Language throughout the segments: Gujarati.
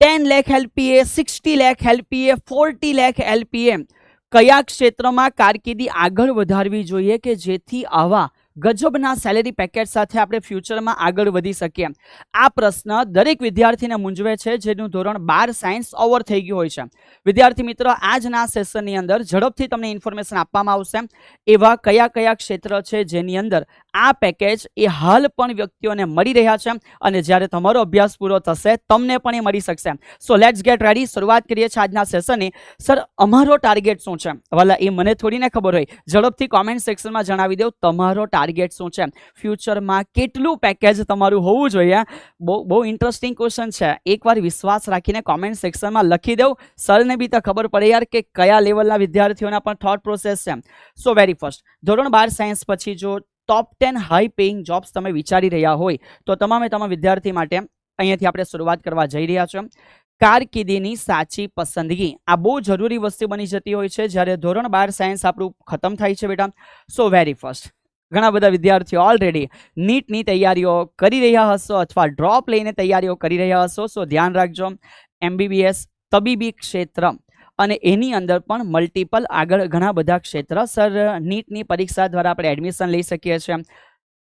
10 lakh LPA, 60 lakh LPA, 40 lakh LPA કયા ક્ષેત્રમાં કારકિર્દી આગળ વધારવી જોઈએ કે જેથી આવા ગજબના સેલેરી પેકેજ સાથે આપણે ફ્યુચરમાં આગળ વધી શકીએ? આ પ્રશ્ન દરેક વિદ્યાર્થીને મૂંઝવે છે જેનું ધોરણ 12 સાયન્સ ઓવર થઈ ગયું હોય છે. વિદ્યાર્થી મિત્રો, આજના સેશનની અંદર ઝડપથી તમને ઇન્ફોર્મેશન આપવામાં આવશે એવા કયા કયા ક્ષેત્ર છે જેની અંદર આ પેકેજ એ હાલ પણ વ્યક્તિઓને મળી રહ્યા છે અને જ્યારે તમારો અભ્યાસ પૂરો થશે તમને પણ એ મળી શકશે. So let's gate ready. શરૂઆત કરીએ છીએ આજના સેશનની. સર, અમારો ટાર્ગેટ શું છે? વાલા, એ મને થોડીને ખબર હોય. ઝડપથી કોમેન્ટ સેક્શનમાં જણાવી દો તમારો ટાર્ગેટ શું છે. ફ્યુચરમાં કેટલું પેકેજ તમારું હોવું જોઈએ? બહુ ઇન્ટરેસ્ટિંગ ક્વેશ્ચન છે. એકવાર વિશ્વાસ રાખીને કોમેન્ટ સેક્શનમાં લખી દઉં. સરને બી તો ખબર પડે યાર કે કયા લેવલના વિદ્યાર્થીઓના પણ થોટ પ્રોસેસ છે. સો વેરી ફર્સ્ટ, ધોરણ 12 સાયન્સ પછી જો ટોપ 10 હાઈ પેઇંગ જોબ્સ તમે વિચારી રહ્યા હોય તો તમામ વિદ્યાર્થી માટે અહીંયાથી આપણે શરૂઆત કરવા જઈ રહ્યા છીએ. કારકિર્દીની સાચી પસંદગી આ બહુ જરૂરી વસ્તુ બની જતી હોય છે જ્યારે ધોરણ 12 સાયન્સ આપણું ખતમ થાય છે બેટા. સો વેરી ફર્સ્ટ, ઘણા બધા વિદ્યાર્થીઓ ઓલરેડી નીટની તૈયારીઓ કરી રહ્યા હશો અથવા ડ્રોપ લઈને તૈયારીઓ કરી રહ્યા હશો. સો ધ્યાન રાખજો, MBBS તબીબી ક્ષેત્ર અને એની અંદર પણ મલ્ટિપલ આગળ ઘણા બધા ક્ષેત્ર સર નીટની પરીક્ષા દ્વારા આપણે એડમિશન લઈ શકીએ છીએ.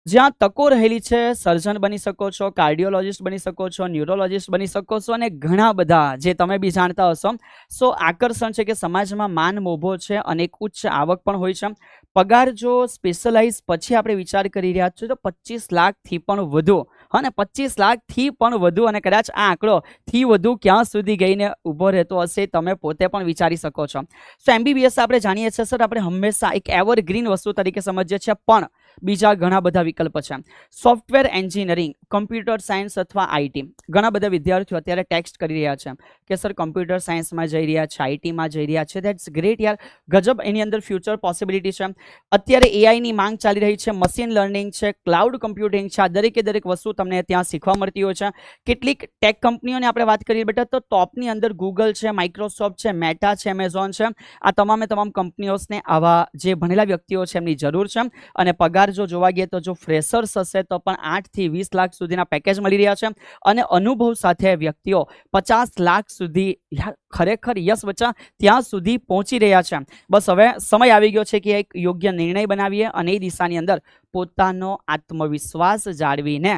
જ્યાં તકો રહેલી છે, સર્જન બની શકો છો, કાર્ડિયોલોજિસ્ટ બની શકો છો, ન્યુરોલોજિસ્ટ બની શકો છો અને ઘણા બધા જે તમે બી જાણતા હશો. સો આકર્ષણ છે કે સમાજમાં માન મોભો છે અને એક ઉચ્ચ આવક પણ હોય છે. પગાર જો સ્પેશિયલાઇઝ પછી આપણે વિચાર કરી રહ્યા છીએ તો 25 લાખથી પણ વધુ, અને 25 લાખથી પણ વધુ, અને કદાચ આ આંકડો થી વધુ ક્યાં સુધી ગઈને ઊભો રહેતો હશે તમે પોતે પણ વિચારી શકો છો. સો MBBS આપણે જાણીએ છીએ સર, આપણે હંમેશા એક એવરગ્રીન વસ્તુ તરીકે સમજીએ છીએ, પણ બીજા ઘણા બધા વિકલ્પ છે. સોફ્ટવેર એન્જિનિયરિંગ, કમ્પ્યુટર સાયન્સ અથવા IT. ઘણા બધા વિદ્યાર્થીઓ અત્યારે ટેક્સ્ટ કરી રહ્યા છે કે સર કમ્પ્યુટર સાયન્સમાં જઈ રહ્યા છે, ITમાં જઈ રહ્યા છે. ધેટ્સ ગ્રેટ યાર, ગજબ એની અંદર ફ્યુચર પોસિબિલિટી છે. અત્યારે AIની માંગ ચાલી રહી છે, મશીન લર્નિંગ છે, ક્લાઉડ કમ્પ્યુટિંગ છે. આ દરેકે દરેક વસ્તુ તમને ત્યાં શીખવા મળતી હોય છે. કેટલીક ટેક કંપનીઓની આપણે વાત કરીએ બેટા તો ટોપની અંદર ગૂગલ છે, માઇક્રોસોફ્ટ છે, મેટા છે, એમેઝોન છે. આ તમામ કંપનીઓને આવા જે ભણેલા વ્યક્તિઓ છે એમની જરૂર છે. અને પગાર જો જોવા ગઈએ તો જો ફ્રેશર્સ હશે તો પણ 8 થી 20 લાખ સુધીના પેકેજ મળી રહ્યા છે અને અનુભવ સાથે વ્યક્તિઓ 50 લાખ સુધી, ખરેખર યસ બચ્ચા, ત્યાં સુધી પહોંચી રહ્યા છે. બસ હવે સમય આવી ગયો છે કે એક યોગ્ય નિર્ણય બનાવીએ અને એ દિશાની અંદર પોતાનો આત્મવિશ્વાસ જાળવીને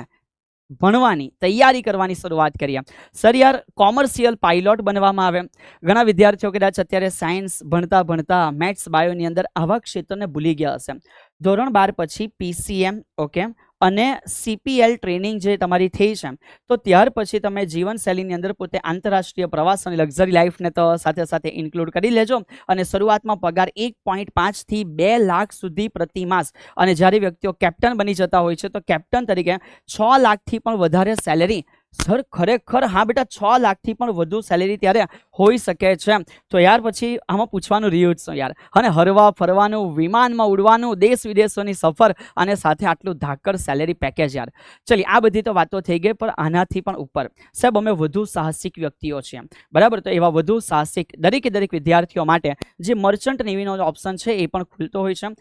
ભણવાની તૈયારી કરવાની શરૂઆત કરીએ. સર યાર, કોમર્શિયલ પાયલોટ બનવામાં આવે. ઘણા વિદ્યાર્થીઓ કદાચ અત્યારે સાયન્સ ભણતા ભણતા મેથ્સ બાયોની અંદર આવા ક્ષેત્રને ભૂલી ગયા હશે. ધોરણ 12 પછી PCM ઓકે અને CPL ટ્રેનિંગ જે તમારી થઈ છે તો ત્યાર પછી તમે જીવનશૈલીની અંદર પોતે આંતરરાષ્ટ્રીય પ્રવાસ અને લક્ઝરી લાઈફને તો સાથે સાથે ઇન્ક્લુડ કરી લેજો. અને શરૂઆતમાં પગાર 1.5 થી 2 લાખ સુધી પ્રતિ માસ, અને જ્યારે વ્યક્તિઓ કેપ્ટન બની જતા હોય છે તો કેપ્ટન તરીકે 6 લાખથી પણ વધારે સેલેરી. સર ખરેખર હા બેટા, 6 લાખથી પણ વધુ સેલેરી ત્યારે હોઈ શકે છે. તો યાર પછી આમાં પૂછવાનું રહ્યું જ શું યાર. અને હરવા ફરવાનું, વિમાનમાં ઉડવાનું, દેશ વિદેશોની સફર અને સાથે આટલું ધાકડ સેલેરી પેકેજ યાર. ચલી, આ બધી તો વાતો થઈ ગઈ, પણ આનાથી પણ ઉપર સાહેબ અમે વધુ સાહસિક વ્યક્તિઓ છીએ, બરાબર. તો એવા વધુ સાહસિક દરેક વિદ્યાર્થીઓ માટે જે મર્ચન્ટ નેવીનો ઓપ્શન છે એ પણ ખુલતો હોય છે.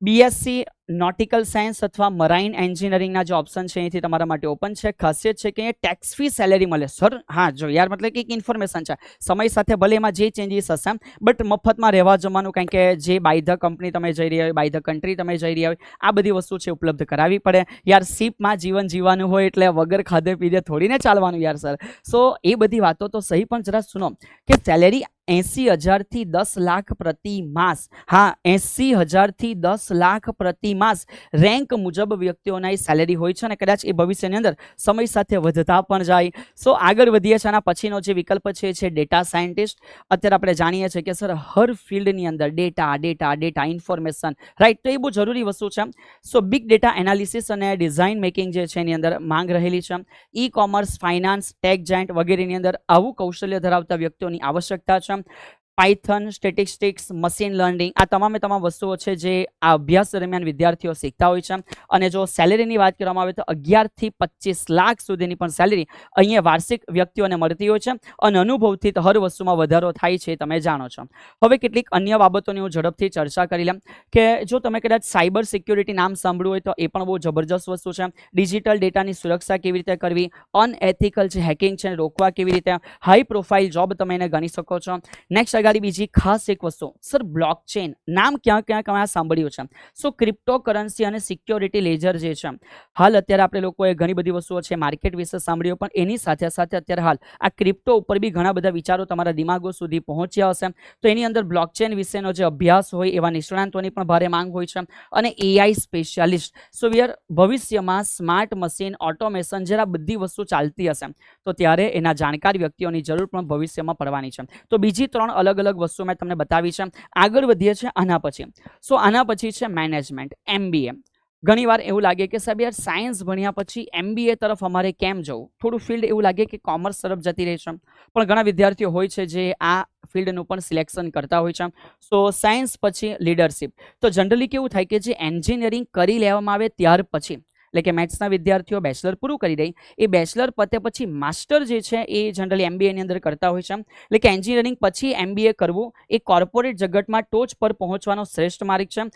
BSc નોટિકલ સાયન્સ અથવા મરાઇન એન્જિનિયરિંગના જે ઓપ્શન છે એથી તમારા માટે ઓપન છે. ખાસિયત છે કે ટેક્સ ફ્રી સેલેરી મળે. સર હા જો યાર, મતલબ કે એક ઇન્ફોર્મેશન છે, સમય સાથે ભલે એમાં જે ચેન્જીસ હશે બટ મફતમાં રહેવા જમવાનું, કારણ કે જે બાય ધ કંપની તમે જઈ રહ્યા હોય, બાય ધ કન્ટ્રી તમે જઈ રહ્યા હોય, આ બધી વસ્તુ છે ઉપલબ્ધ કરાવવી પડે યાર. શિપમાં જીવન જીવવાનું હોય એટલે વગર ખાધે પીધે થોડીને ચાલવાનું યાર સર. સો એ બધી વાતો તો સહી, પણ જરા સુનો કે સેલેરી 80,000 થી 10 લાખ પ્રતિ માસ. હા, 80,000 થી 10 લાખ પ્રતિ માસ રેન્ક મુજબ વ્યક્તિઓના સેલેરી હોય છે અને કદાચ એ ભવિષ્યની અંદર સમય સાથે વધતા પણ જાય. સો આગળ વધીએ છીએ. આના પછીનો જે વિકલ્પ છે ડેટા સાયન્ટિસ્ટ. અત્યારે આપણે જાણીએ છીએ કે સર હર ફિલ્ડની અંદર ડેટા ઇન્ફોર્મેશન, રાઈટ, તો એ બહુ જરૂરી વસ્તુ છે. સો બિગ ડેટા એનાલિસિસ અને ડિઝાઇન મેકિંગ જે છે એની અંદર માંગ રહેલી છે. E-કોમર્સ, ફાઇનાન્સ, ટેક જાયન્ટ વગેરેની અંદર આવું કૌશલ્ય ધરાવતા વ્યક્તિઓની આવશ્યકતા છે. પાયથન, સ્ટેટિસ્ટિક્સ, મશીન લર્નિંગ આ તમામે તમામ વસ્તુઓ છે જે આ અભ્યાસ દરમિયાન વિદ્યાર્થીઓ શીખતા હોય છે. અને જો સેલેરીની વાત કરવામાં આવે તો 11 થી 25 લાખ સુધીની પણ સેલેરી અહીંયા વાર્ષિક વ્યક્તિઓને મળતી હોય છે અને અનુભવથી તો હર વસ્તુમાં વધારો થાય છે તમે જાણો છો. હવે કેટલીક અન્ય બાબતોની હું ઝડપથી ચર્ચા કરી લઉં કે જો તમે કદાચ સાયબર સિક્યોરિટી નામ સાંભળ્યું હોય તો એ પણ બહુ જબરજસ્ત વસ્તુ છે. ડિજિટલ ડેટાની સુરક્ષા કેવી રીતે કરવી, અનએથિકલ જે હેકિંગ છે રોકવા કેવી રીતે, હાઈ પ્રોફાઇલ જોબ તમે એને ગણી શકો છો. નેક્સ્ટ અગાડી બીજી ખાસ એક વસ્તુ સર બ્લોકચેન નામ ક્યાં ક્યાં તમે સાંભળ્યું છે. સો ક્રિપ્ટો કરન્સી અને સિક્યોરિટી લેજર જે છે હાલ અત્યારે આપણે લોકોએ ઘણી બધી વસ્તુઓ છે માર્કેટ વિશે સાંભળ્યું પણ એની સાથે સાથે અત્યારે હાલ આ ક્રિપ્ટો ઉપર બી ઘણા બધા વિચારો તમારા દિમાગો સુધી પહોંચ્યા હશે. તો એની અંદર બ્લોકચેન વિશેનો જે અભ્યાસ હોય એવા નિષ્ણાંતોની પણ ભારે માંગ હોય છે અને એઆઈ સ્પેશિયાલિસ્ટ. સો ભવિષ્યમાં સ્માર્ટ મશીન ઓટોમેશન જરા બધી વસ્તુ ચાલતી હશે તો ત્યારે એના જાણકાર વ્યક્તિઓની જરૂર પણ ભવિષ્યમાં પડવાની છે. તો બીજી 3 અલગ અલગ વસ્તુ મેં તમને બતાવી છે. આગળ વધીએ છીએ આના પછી. સો આના પછી છે મેનેજમેન્ટ, MBA. ઘણીવાર એવું લાગે કે સાહેબ યાર સાયન્સ ભણ્યા પછી MBA તરફ અમારે કેમ જવું, થોડું ફિલ્ડ એવું લાગે કે કોમર્સ તરફ જતી રહે છે પણ ઘણા વિદ્યાર્થીઓ હોય છે જે આ ફિલ્ડનું પણ સિલેક્શન કરતા હોય છે. સો સાયન્સ પછી લીડરશિપ. તો જનરલી કેવું થાય કે જે એન્જિનિયરિંગ કરી લેવામાં આવે ત્યાર પછી એટલે કે મેથ્સના વિદ્યાર્થીઓ બેચલર પૂરું કરી દે એ બેચલર પતે પછી માસ્ટર જે છે એ જનરલી MBAની અંદર કરતા હોય છે. એટલે કે એન્જિનિયરિંગ પછી MBA કરવું એ કોર્પોરેટ જગતમાં ટોચ પર પહોંચવાનો શ્રેષ્ઠ માર્ગ છે.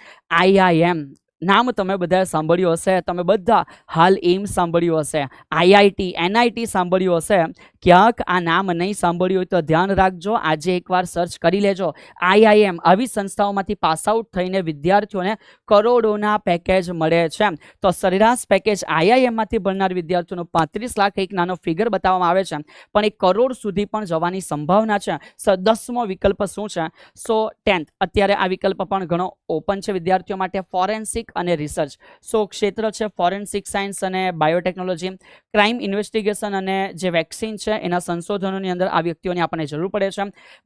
IIM નામ તમે બધા સાંભળ્યું હશે, તમે બધા હાલ એમ સાંભળ્યું હશે, IIT, NIT સાંભળ્યું હશે. ક્યાંક આ નામ નહીં સાંભળ્યું હોય તો ધ્યાન રાખજો, આજે એકવાર સર્ચ કરી લેજો. IIM આવી સંસ્થાઓમાંથી પાસ આઉટ થઈને વિદ્યાર્થીઓને કરોડોના પેકેજ મળે છે. તો સરેરાશ પેકેજ IIMમાંથી ભણનાર વિદ્યાર્થીઓનો 35 લાખ એક નાનો ફિગર બતાવવામાં આવે છે પણ 1 કરોડ સુધી પણ જવાની સંભાવના છે. 10મો વિકલ્પ શું છે? સો 10th અત્યારે આ વિકલ્પ પણ ઘણો ઓપન છે વિદ્યાર્થીઓ માટે. ફોરેન્સિક અને રિસર્ચ. સો ક્ષેત્ર છે ફોરેન્સિક સાયન્સ અને બાયોટેકનોલોજી. ક્રાઇમ ઇન્વેસ્ટિગેશન અને જે વેક્સિન છે એના સંશોધનોની અંદર આ વ્યક્તિઓની આપણને જરૂર પડે છે.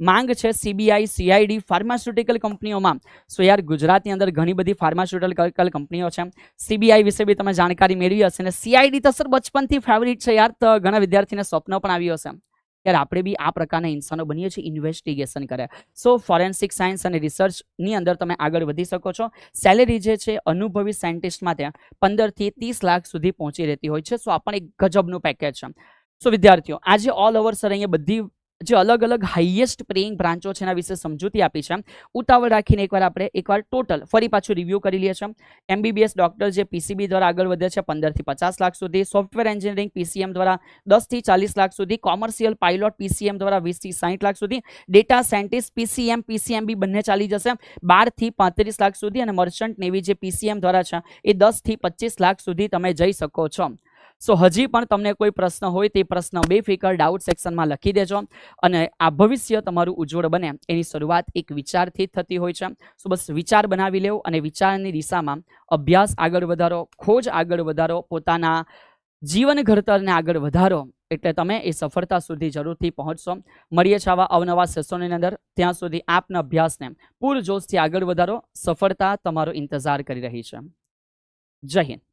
માંગ છે CBI, CID, ફાર્માસ્યુટિકલ કંપનીઓમાં. સો યાર ગુજરાતની અંદર ઘણી બધી ફાર્માસ્યુટિકલ કંપનીઓ છે. CBI વિશે બી તમે જાણકારી મેળવી હશે અને CID તો સર બચપનથી ફેવરિટ છે યાર, તો ઘણા વિદ્યાર્થીને સ્વપ્ન પણ આવ્યું હશે યાર આપણે બી આ પ્રકારના ઇન્સાનો બનીએ છીએ ઇન્વેસ્ટિગેશન કરે. સો ફોરેન્સિક સાયન્સ અને રિસર્ચની અંદર તમે આગળ વધી શકો છો. સેલેરી જે છે અનુભવી સાયન્ટિસ્ટ માટે 15 થી 30 લાખ સુધી પહોંચી રહેતી હોય છે. સો આ પણ એક ગજબનું પેકેજ છે. સો વિદ્યાર્થીઓ આજે ઓલ ઓવર સર અહીંયા બધી જે અલગ અલગ હાઈએસ્ટ પેઇંગ બ્રાન્ચો છે એના વિશે સમજૂતી આપી છે. ઉતાવળ રાખીને એકવાર ટોટલ ફરી પાછું રિવ્યૂ કરી લઈએ છીએ. MBBS ડોક્ટર જે PCB દ્વારા આગળ વધે છે 15 થી 50 લાખ સુધી. સોફ્ટવેર એન્જિનિયરિંગ PCM દ્વારા 10 થી 40 લાખ સુધી. કોમર્શિયલ પાયલોટ PCM દ્વારા 20 થી 60 લાખ સુધી. ડેટા સાયન્ટિસ્ટ PCM, PCMB બંને ચાલી જશે 12 થી 35 લાખ સુધી અને મર્ચન્ટ નેવી જે PCM દ્વારા છે એ 10 થી 25 લાખ સુધી તમે જઈ શકો છો. સો હજી પણ તમને કોઈ પ્રશ્ન હોય તે પ્રશ્ન બેફિકર ડાઉટ સેક્શનમાં લખી દેજો અને આ ભવિષ્ય તમારું ઉજ્જવળ બને એની શરૂઆત એક વિચારથી જ થતી હોય છે. સો બસ વિચાર બનાવી લેવો અને વિચારની દિશામાં અભ્યાસ આગળ વધારો, ખોજ આગળ વધારો, પોતાના જીવન ઘડતરને આગળ વધારો એટલે તમે એ સફળતા સુધી જરૂરથી પહોંચશો. મળીએ છીએ આવા અવનવા સેશનોની અંદર. ત્યાં સુધી આપના અભ્યાસને પૂરજોશથી આગળ વધારો. સફળતા તમારો ઇંતજાર કરી રહી છે. જય હિન્દ.